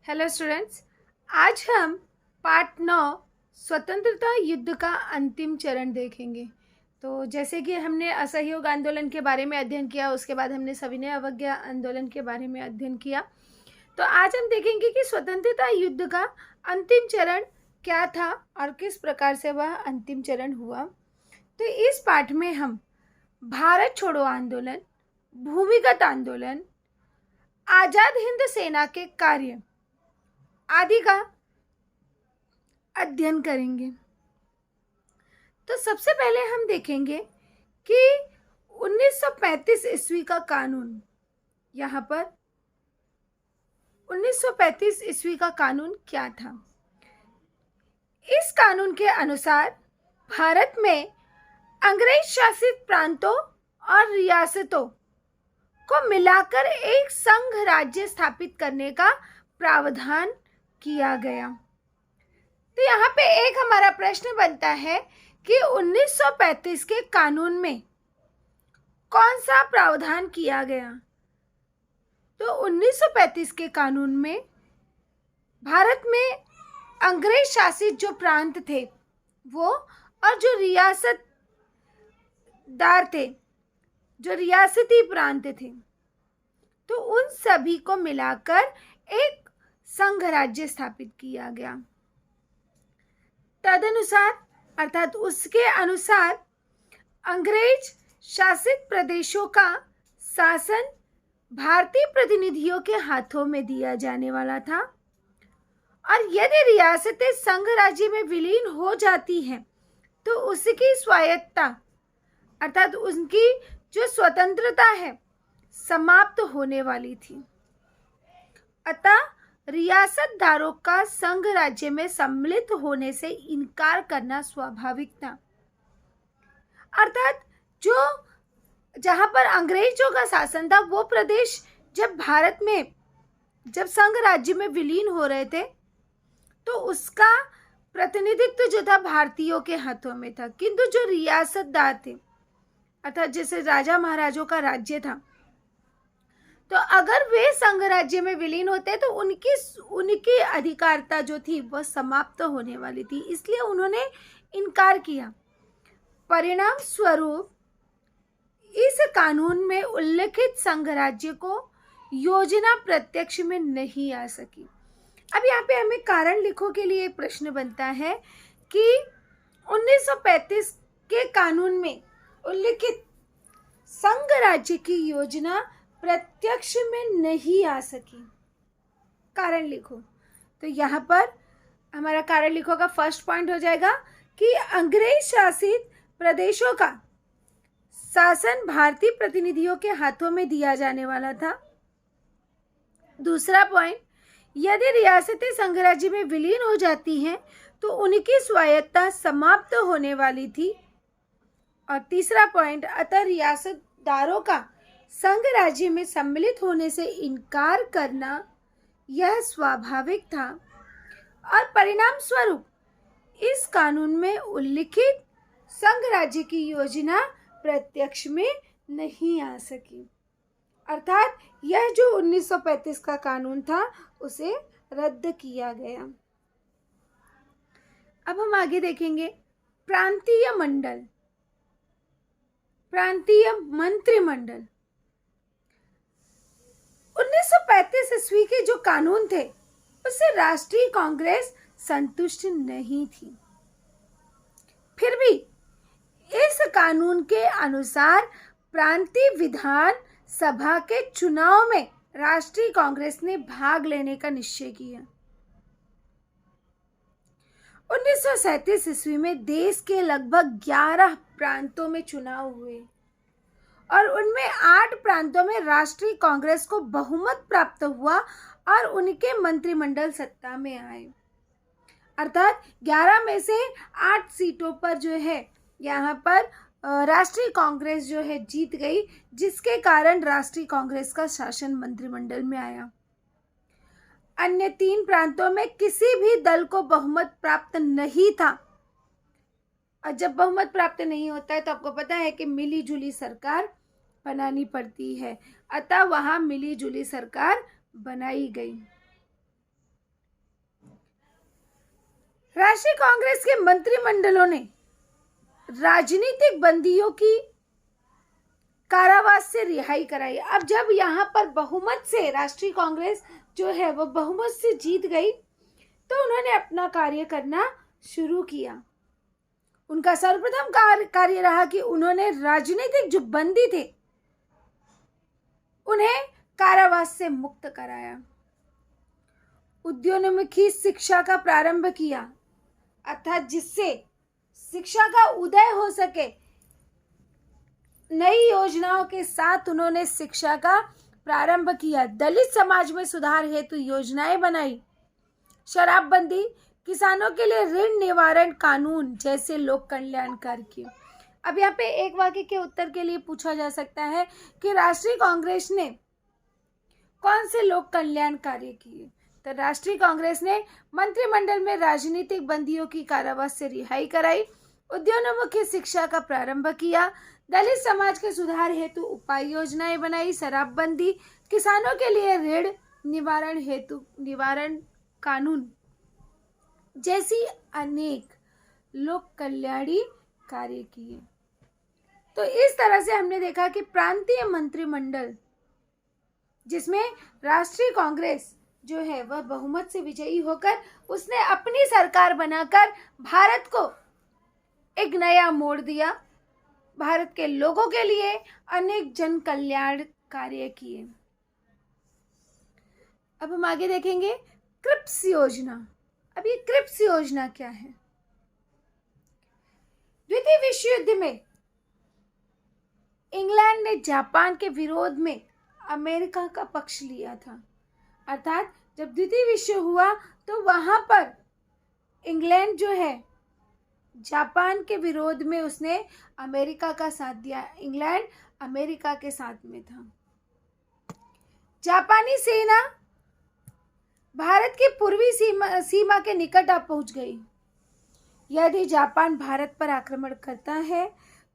Hello students. आज हम part 9 स्वतंत्रता युद्ध का अंतिम चरण देखेंगे। तो जैसे कि हमने असहयोग आंदोलन के बारे में अध्ययन किया, उसके बाद हमने सविनय अवज्ञा आंदोलन के बारे में अध्ययन किया। तो आज हम देखेंगे कि स्वतंत्रता युद्ध का अंतिम चरण क्या था और किस प्रकार से वह अंतिम चरण हुआ। तो इस पाठ में हम भारत छोड़ो आंदोलन, भूमिगत आंदोलन, आजाद हिंद सेना के कार्य आदि का अध्ययन करेंगे। तो सबसे पहले हम देखेंगे कि 1935 ईस्वी का कानून, यहाँ पर 1935 ईस्वी का कानून क्या था। इस कानून के अनुसार भारत में अंग्रेज शासित प्रांतों और रियासतों को मिलाकर एक संघ राज्य स्थापित करने का प्रावधान किया गया। तो यहाँ पे एक हमारा प्रश्न बनता है कि 1935 के कानून में कौन सा प्रावधान किया गया। तो 1935 के कानून में भारत में अंग्रेज शासित जो प्रांत थे वो, और जो रियासतदार थे, जो रियासती प्रांत थे, तो उन सभी को मिलाकर एक संघ राज्य स्थापित किया गया। तदनुसार अर्थात उसके अनुसार अंग्रेज शासित प्रदेशों का शासन भारतीय प्रतिनिधियों के हाथों में दिया जाने वाला था, और यदि रियासतें संघ राज्य में विलीन हो जाती हैं तो उसकी स्वायत्तता अर्थात उनकी जो स्वतंत्रता है समाप्त होने वाली थी। अतः रियासतदारों का संघ राज्य में सम्मिलित होने से इनकार करना स्वाभाविक था। अर्थात जो जहां पर अंग्रेजों का शासन था वो प्रदेश जब भारत में जब संघ राज्य में विलीन हो रहे थे तो उसका प्रतिनिधित्व जो था भारतीयों के हाथों में था, किंतु जो रियासतदार थे अर्थात जैसे राजा महाराजों का राज्य था, तो अगर वे संघ राज्य में विलीन होते तो उनकी अधिकारिता जो थी वह समाप्त होने वाली थी, इसलिए उन्होंने इनकार किया। परिणाम स्वरूप इस कानून में उल्लिखित संघ राज्य को योजना प्रत्यक्ष में नहीं आ सकी। अब यहाँ पे हमें कारण लिखो के लिए एक प्रश्न बनता है कि 1935 के कानून में उल्लिखित संघ राज्य की योजना प्रत्यक्ष में नहीं आ सकी। कारण लिखो। तो यहाँ पर हमारा कारण लिखो का फर्स्ट पॉइंट हो जाएगा कि अंग्रेज शासित प्रदेशों का शासन भारतीय प्रतिनिधियों के हाथों में दिया जाने वाला था। दूसरा पॉइंट, यदि रियासतें संघ राज्य में विलीन हो जाती हैं तो उनकी स्वायत्तता समाप्त होने वाली थी। और तीसरा पॉइंट, अतः रियासतदारों का संघ राज्य में सम्मिलित होने से इनकार करना यह स्वाभाविक था, और परिणाम स्वरूप इस कानून में उल्लिखित संघ राज्य की योजना प्रत्यक्ष में नहीं आ सकी। अर्थात यह जो 1935 का कानून था उसे रद्द किया गया। अब हम आगे देखेंगे प्रांतीय मंत्रिमंडल। 1935 ईस्वी के जो कानून थे उससे राष्ट्रीय कांग्रेस संतुष्ट नहीं थी। फिर भी इस कानून के अनुसार प्रांतीय विधान सभा के चुनाव में राष्ट्रीय कांग्रेस ने भाग लेने का निश्चय किया। 1937 ईस्वी में देश के लगभग 11 प्रांतों में चुनाव हुए और उनमें 8 प्रांतों में राष्ट्रीय कांग्रेस को बहुमत प्राप्त हुआ और उनके मंत्रिमंडल सत्ता में आए। अर्थात 11 में से 8 सीटों पर जो है यहाँ पर राष्ट्रीय कांग्रेस जो है जीत गई, जिसके कारण राष्ट्रीय कांग्रेस का शासन मंत्रिमंडल में आया। अन्य 3 प्रांतों में किसी भी दल को बहुमत प्राप्त नहीं था। और जब बहुमत प्राप्त नहीं होता है तो आपको पता है कि मिली जुली सरकार बनानी पड़ती है, अतः वहां मिली जुली सरकार बनाई गई। राष्ट्रीय कांग्रेस के मंत्रिमंडलों ने राजनीतिक बंदियों की कारावास से रिहाई कराई। अब जब यहाँ पर बहुमत से राष्ट्रीय कांग्रेस जो है वो बहुमत से जीत गई तो उन्होंने अपना कार्य करना शुरू किया। उनका सर्वप्रथम कार्य रहा कि उन्होंने राजनीतिक जो बंदी थे उन्हें कारावास से मुक्त कराया। उद्योन्मुखी शिक्षा का प्रारंभ किया, अर्थात जिससे शिक्षा का उदय हो सके। नई योजनाओं के साथ उन्होंने शिक्षा का प्रारंभ किया। दलित समाज में सुधार हेतु योजनाएं बनाई। शराबबंदी, किसानों के लिए ऋण निवारण कानून जैसे लोक कल्याणकारी किए। अब यहाँ पे एक वाक्य के उत्तर के लिए पूछा जा सकता है कि राष्ट्रीय कांग्रेस ने कौन से लोक कल्याण कार्य किए। तो राष्ट्रीय कांग्रेस ने मंत्रिमंडल में राजनीतिक बंदियों की कारावास से रिहाई कराई, उद्योन्मुखी शिक्षा का प्रारंभ किया, दलित समाज के सुधार हेतु उपाय योजनाएं बनाई, शराबबंदी, किसानों के लिए ऋण निवारण हेतु निवारण कानून जैसी अनेक लोक कल्याणी कार्य किए। तो इस तरह से हमने देखा कि प्रांतीय मंत्रिमंडल जिसमें राष्ट्रीय कांग्रेस जो है वह बहुमत से विजयी होकर उसने अपनी सरकार बनाकर भारत को एक नया मोड़ दिया। भारत के लोगों के लिए अनेक जन कल्याण कार्य किए। अब हम आगे देखेंगे क्रिप्स योजना। अब ये क्रिप्स योजना क्या है? द्वितीय विश्व युद्ध में इंग्लैंड ने जापान के विरोध में अमेरिका का पक्ष लिया था। अर्थात जब द्वितीय विश्व हुआ तो वहां पर इंग्लैंड जो है जापान के विरोध में उसने अमेरिका का साथ दिया। इंग्लैंड अमेरिका के साथ में था। जापानी सेना भारत की पूर्वी सीमा के निकट आ पहुंच गई। यदि जापान भारत पर आक्रमण करता है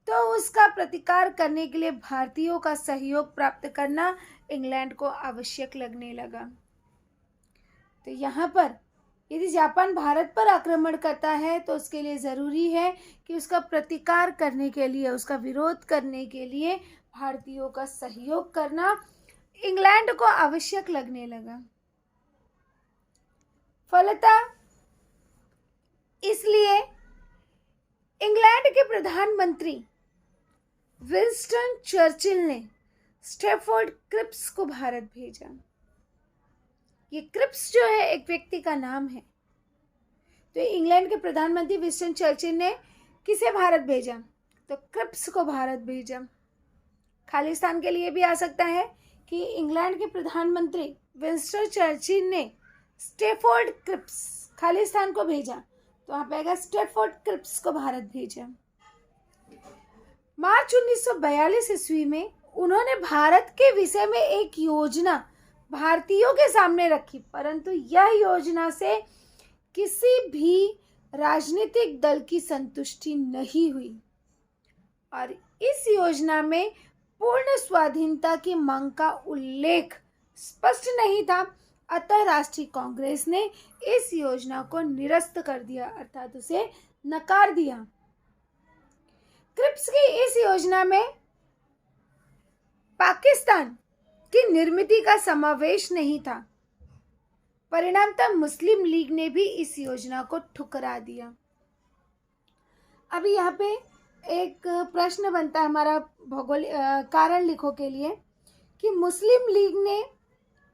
तो उसका प्रतिकार करने के लिए भारतीयों का सहयोग प्राप्त करना इंग्लैंड को आवश्यक लगने लगा। तो यहाँ पर यदि जापान भारत पर आक्रमण करता है तो उसके लिए ज़रूरी है कि उसका प्रतिकार करने के लिए, उसका विरोध करने के लिए भारतीयों का सहयोग करना इंग्लैंड को आवश्यक लगने लगा। फलतः इसलिए इंग्लैंड के प्रधानमंत्री विंस्टन चर्चिल ने स्टैफोर्ड क्रिप्स को भारत भेजा। ये क्रिप्स जो है एक व्यक्ति का नाम है। तो इंग्लैंड के प्रधानमंत्री विंस्टन चर्चिल ने किसे भारत भेजा? तो क्रिप्स को भारत भेजा। खालिस्तान के लिए भी आ सकता है कि इंग्लैंड के प्रधानमंत्री विंस्टन चर्चिल ने स्टैफोर्ड क्रिप्स खालिस्तान को भेजा, तो वहाँ पे आएगा स्टैफोर्ड क्रिप्स को भारत भेजा। मार्च 1942 ईस्वी में उन्होंने भारत के विषय में एक योजना भारतीयों के सामने रखी, परंतु यह योजना से किसी भी राजनीतिक दल की संतुष्टि नहीं हुई और इस योजना में पूर्ण स्वाधीनता की मांग का उल्लेख स्पष्ट नहीं था। अतः राष्ट्रीय कांग्रेस ने इस योजना को निरस्त कर दिया, अर्थात उसे नकार दिया। क्रिप्स की इस योजना में पाकिस्तान की निर्मित का समावेश नहीं था। परिणामतः मुस्लिम लीग ने भी इस योजना को ठुकरा दिया। अभी यहाँ पे एक प्रश्न बनता है हमारा कारण लिखो के लिए कि मुस्लिम लीग ने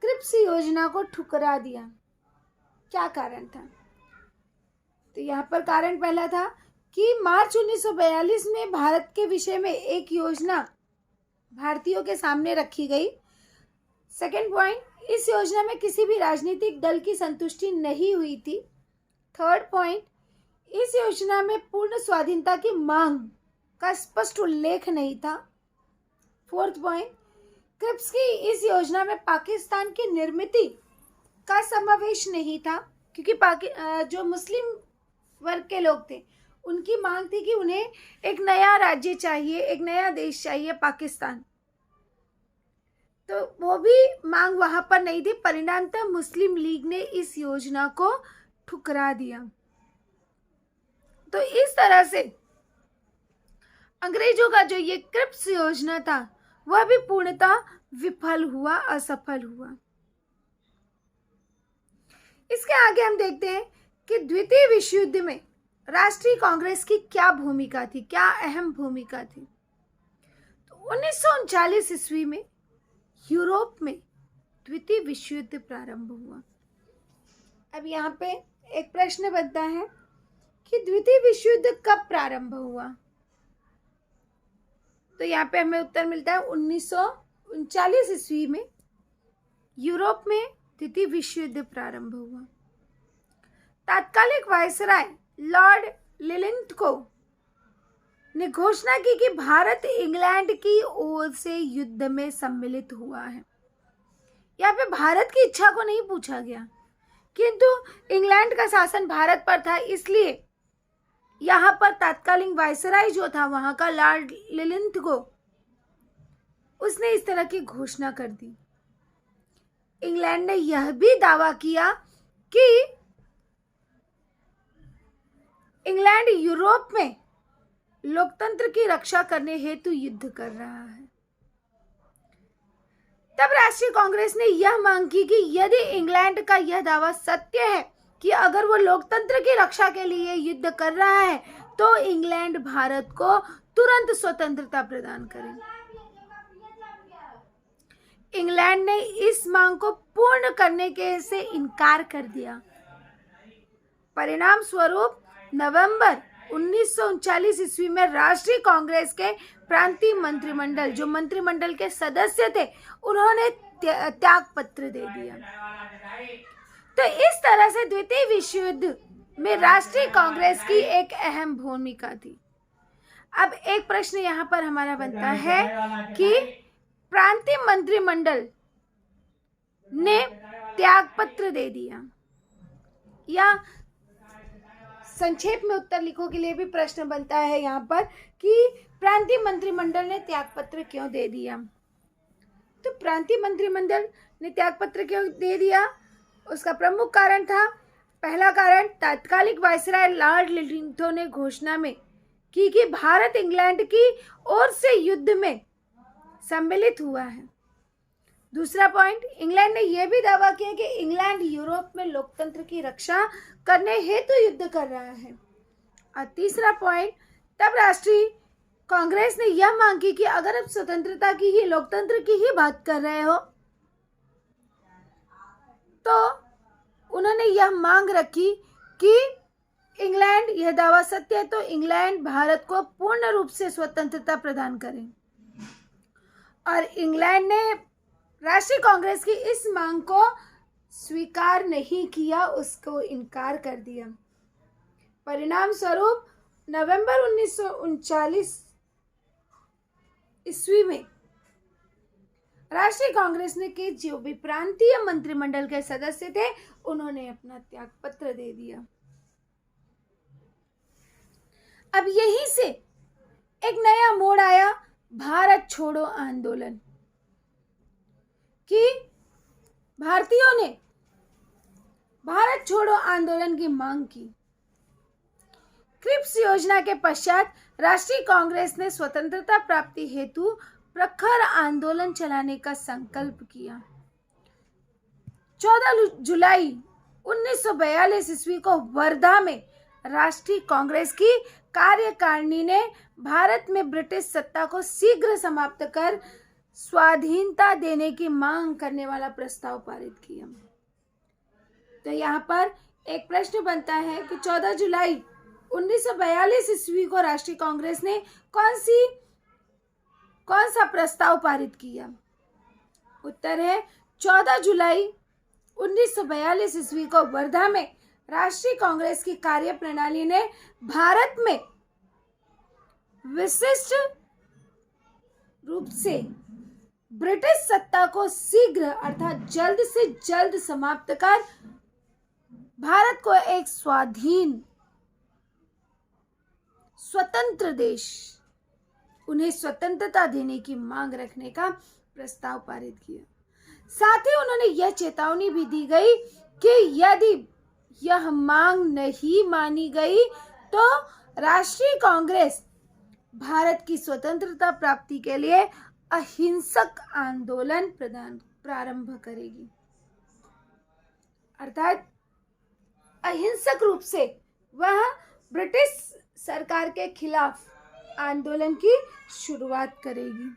क्रिप्स योजना को ठुकरा दिया, क्या कारण था? तो यहाँ पर कारण पहला था कि मार्च 1942 में भारत के विषय में एक योजना भारतीयों के सामने रखी गई। सेकेंड पॉइंट, इस योजना में किसी भी राजनीतिक दल की संतुष्टि नहीं हुई थी। थर्ड पॉइंट, इस योजना में पूर्ण स्वाधीनता की मांग का स्पष्ट उल्लेख नहीं था। फोर्थ पॉइंट, क्रिप्स की इस योजना में पाकिस्तान की निर्मित का समावेश नहीं था, क्योंकि जो मुस्लिम वर्ग के लोग थे उनकी मांग थी कि उन्हें एक नया राज्य चाहिए, एक नया देश चाहिए पाकिस्तान, तो वो भी मांग वहां पर नहीं थी। परिणामतः मुस्लिम लीग ने इस योजना को ठुकरा दिया। तो इस तरह से अंग्रेजों का जो ये क्रिप्स योजना था वह भी पूर्णतः विफल हुआ, असफल हुआ। इसके आगे हम देखते हैं कि द्वितीय विश्व युद्ध में राष्ट्रीय कांग्रेस की क्या भूमिका थी, क्या अहम भूमिका थी। तो 1939 ईस्वी में यूरोप में द्वितीय विश्व युद्ध प्रारंभ हुआ। अब यहाँ पे एक प्रश्न बनता है कि द्वितीय विश्व युद्ध कब प्रारंभ हुआ। तो यहाँ पे हमें उत्तर मिलता है 1939 ईस्वी में यूरोप में द्वितीय विश्व युद्ध प्रारंभ हुआ। तात्कालिक वायसराय लॉर्ड लिलिंथको ने घोषणा की कि भारत इंग्लैंड की ओर से युद्ध में सम्मिलित हुआ है। यहाँ पे भारत की इच्छा को नहीं पूछा गया, किंतु इंग्लैंड का शासन भारत पर था, इसलिए यहाँ पर तात्कालिक वायसराय जो था वहां का लॉर्ड लिलिंथको, उसने इस तरह की घोषणा कर दी। इंग्लैंड ने यह भी दावा किया कि इंग्लैंड यूरोप में लोकतंत्र की रक्षा करने हेतु युद्ध कर रहा है। तब राष्ट्रीय कांग्रेस ने यह मांग की कि यदि इंग्लैंड का यह दावा सत्य है कि अगर वो लोकतंत्र की रक्षा के लिए युद्ध कर रहा है तो इंग्लैंड भारत को तुरंत स्वतंत्रता प्रदान करे। इंग्लैंड ने इस मांग को पूर्ण करने के से इनकार कर दिया। परिणाम स्वरूप नवंबर 1939 ईस्वी में राष्ट्रीय कांग्रेस के प्रांतीय मंत्रिमंडल, जो मंत्रिमंडल के सदस्य थे, उन्होंने त्याग पत्र दे दिया। तो इस तरह से द्वितीय विश्व युद्ध में राष्ट्रीय कांग्रेस की एक अहम भूमिका थी। अब एक प्रश्न यहाँ पर हमारा बनता है कि प्रांतीय मंत्रिमंडल ने त्याग पत्र दे दिया, या संक्षेप में उत्तर लिखो के लिए भी प्रश्न बनता है यहाँ पर कि प्रांतीय मंत्रिमंडल ने त्यागपत्र क्यों दे दिया। तो प्रांतीय मंत्रिमंडल ने त्यागपत्र क्यों दे दिया, उसका प्रमुख कारण था, पहला कारण, तात्कालिक वायसराय लॉर्ड लिलिंथको ने घोषणा में की कि भारत इंग्लैंड की ओर से युद्ध में सम्मिलित हुआ है। दूसरा पॉइंट, इंग्लैंड ने यह भी दावा किया कि इंग्लैंड यूरोप में लोकतंत्र की रक्षा करने हेतु युद्ध कर रहा है। और तीसरा पॉइंट, तब राष्ट्रीय कांग्रेस ने यह मांग की कि अगर आप स्वतंत्रता की ही, लोकतंत्र की ही बात कर रहे हो, तो उन्होंने यह मांग रखी कि इंग्लैंड, यह दावा सत्य है तो इंग्लैंड भारत को पूर्ण रूप से स्वतंत्रता प्रदान करे। और इंग्लैंड ने राष्ट्रीय कांग्रेस की इस मांग को स्वीकार नहीं किया, उसको इनकार कर दिया। परिणाम स्वरूप नवंबर 1939 ईस्वी में राष्ट्रीय कांग्रेस ने के जो भी प्रांतीय मंत्रिमंडल के सदस्य थे, उन्होंने अपना त्याग पत्र दे दिया। अब यहीं से एक नया मोड़ आया, भारत छोड़ो आंदोलन, कि भारतीयों ने भारत छोड़ो आंदोलन की मांग की। क्रिप्स योजना के पश्चात राष्ट्रीय कांग्रेस ने स्वतंत्रता प्राप्ति हेतु प्रखर आंदोलन चलाने का संकल्प किया। 14 जुलाई 1942 ईस्वी को वर्धा में राष्ट्रीय कांग्रेस की कार्यकारिणी ने भारत में ब्रिटिश सत्ता को शीघ्र समाप्त कर स्वाधीनता देने की मांग करने वाला प्रस्ताव पारित किया। तो यहाँ पर एक प्रश्न बनता है कि 14 जुलाई 1942 ईस्वी को राष्ट्रीय कांग्रेस ने कौन सा प्रस्ताव पारित किया। उत्तर है 14 जुलाई 1942 ईस्वी को वर्धा में राष्ट्रीय कांग्रेस की कार्यप्रणाली ने भारत में विशिष्ट रूप से ब्रिटिश सत्ता को शीघ्र अर्थात जल्द से जल्द समाप्त कर भारत को एक स्वाधीन स्वतंत्र देश, उन्हें स्वतंत्रता देने की मांग रखने का प्रस्ताव पारित किया। साथ ही उन्होंने यह चेतावनी भी दी गई कि यदि यह मांग नहीं मानी गई तो राष्ट्रीय कांग्रेस भारत की स्वतंत्रता प्राप्ति के लिए अहिंसक आंदोलन प्रारंभ करेगी। अर्थात अहिंसक रूप से वह ब्रिटिश सरकार के खिलाफ आंदोलन की शुरुआत करेगी।